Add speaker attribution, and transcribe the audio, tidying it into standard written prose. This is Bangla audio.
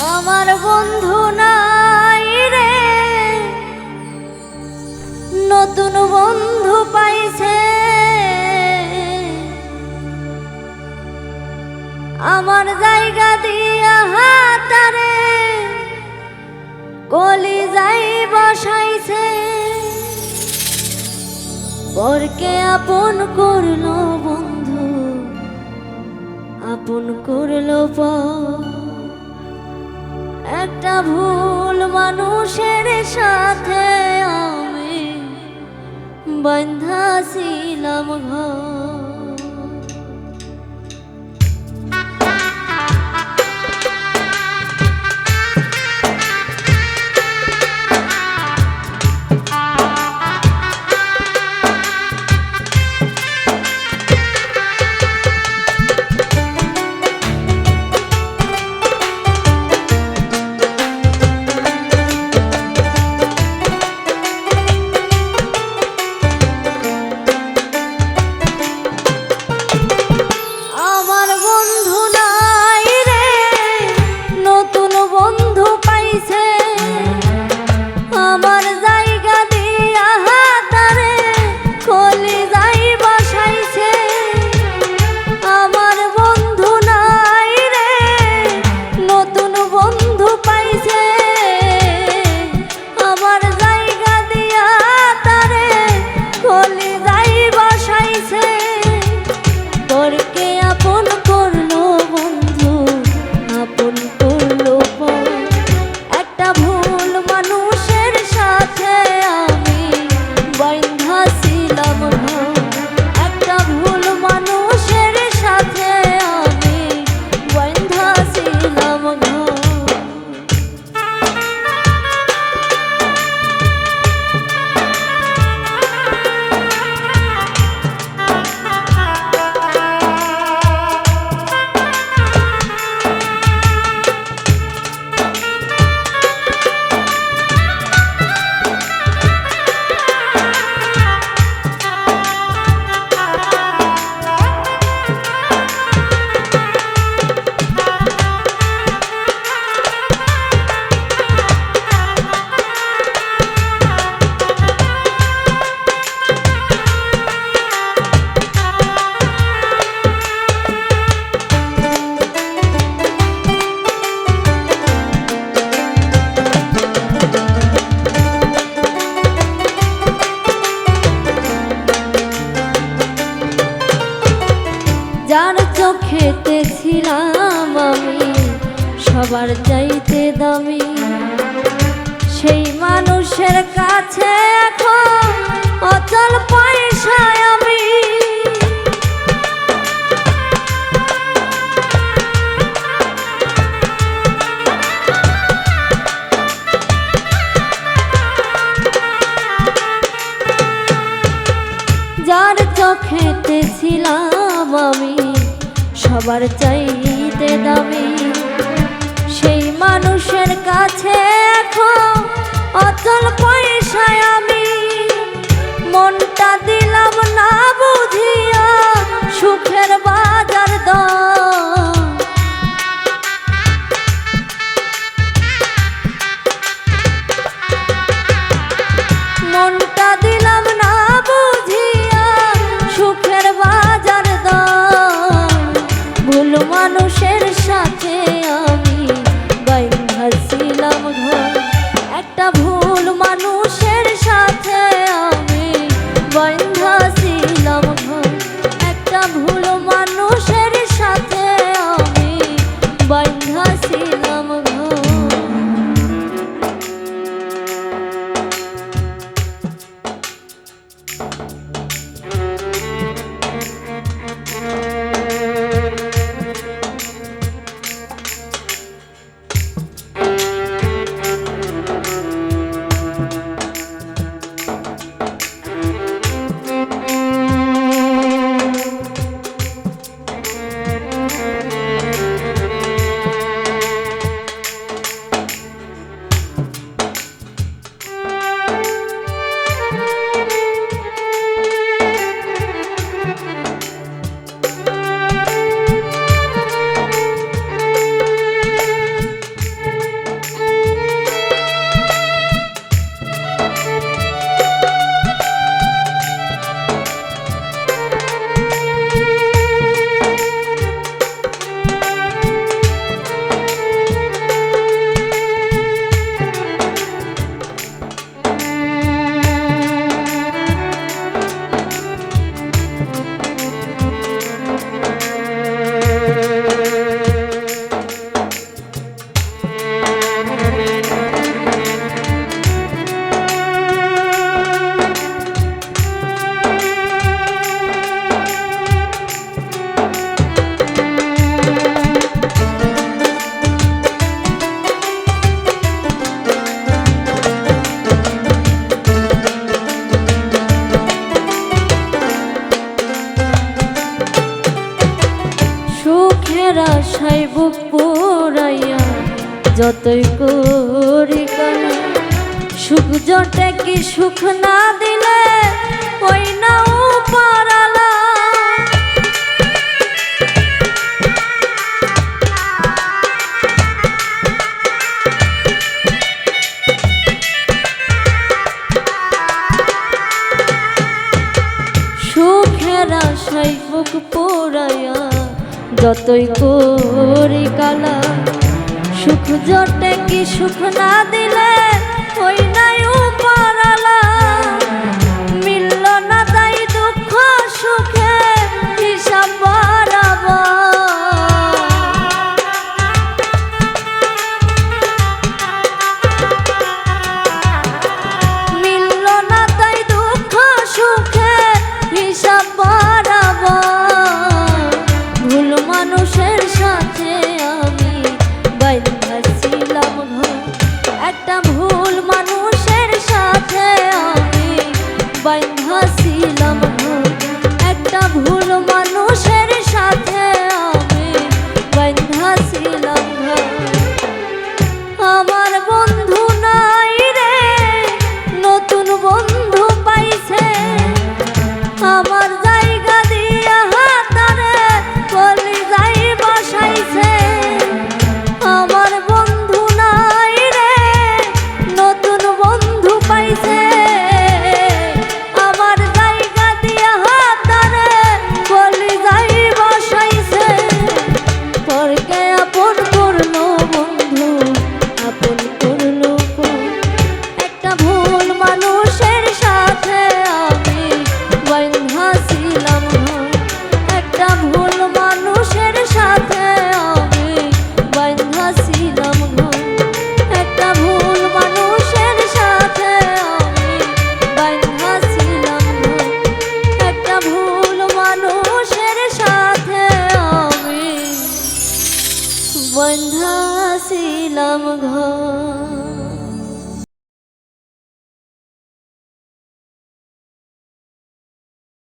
Speaker 1: আমার বন্ধু নাই রে, নতুন বন্ধু পাইছে। আমার জায়গা দিয়া হাতারে কলিজায় বসাইছে। পরকে আপন করলো বন্ধু, আপন করলো পর। একটা ভুল মানুষের সাথে আমি বাঁধা ছিলাম ঘর। যার চোখেতে ছিলাম আমি সবার চাইতে দামি, সেই মানুষের কাছে এখন অচল পয়সায় আমি। যার চোখেতে ছিলাম আমি সবার চাইতে দামি, সেই মানুষের কাছে এখন অচল পয়সায় আমি। মনটা দিলাম না বুঝিয়া সুখের বাজার দর, মনটা দিলাম না বুঝিয়া সুখের বাজার দর। ভুল যতই করি কানা, সুখ জটে কি সুখ না দিলে ওই না পারালা। সুখের আশায় বুক পোড়াইয়া যতই করি কালা, সুখ জটে কি সুখ না দিলে ওই নাই পারালা। মিলল না তাই দুঃখ সুখে হিসাব বরাবর, মিলল না তাই দুঃখ সুখে হিসাব বরাবর। ভুল মানুষের সাথে আমি বাইন্ধা ছিলাম ঘর, একটা ভুল মানুষের সাথে আমি বাইন্ধা ছিলাম ঘর, একটা ভুল মানুষের সাথে আমি বাইন্ধা ছিলাম ঘর। আমার বন্ধু নাই রে, নতুন বন্ধু পাইছে, আমার জায়গা দিয়া হাতারে কলি যাই বসাইছে। আমার বন্ধু নাই রে, নতুন বন্ধু পাইছে, আমার জায়গা দিয়া হাতারে কলি যাই বসাইছে। পরকে আপন করলো বন্ধু, আপন করলো পর, একটা ভুল মানুষের সাথে আমি বাইন্ধা ছিলাম ঘর, একটা ভুল মানুষের সাথে আমি বাইন্ধা ছিলাম ঘর, একটা ভুল মানুষের সাথে আমি বাইন্ধা ছিলাম ঘর, একটা ভুল মানুষের সাথে আমি বাইন্ধা ছিলাম ঘর।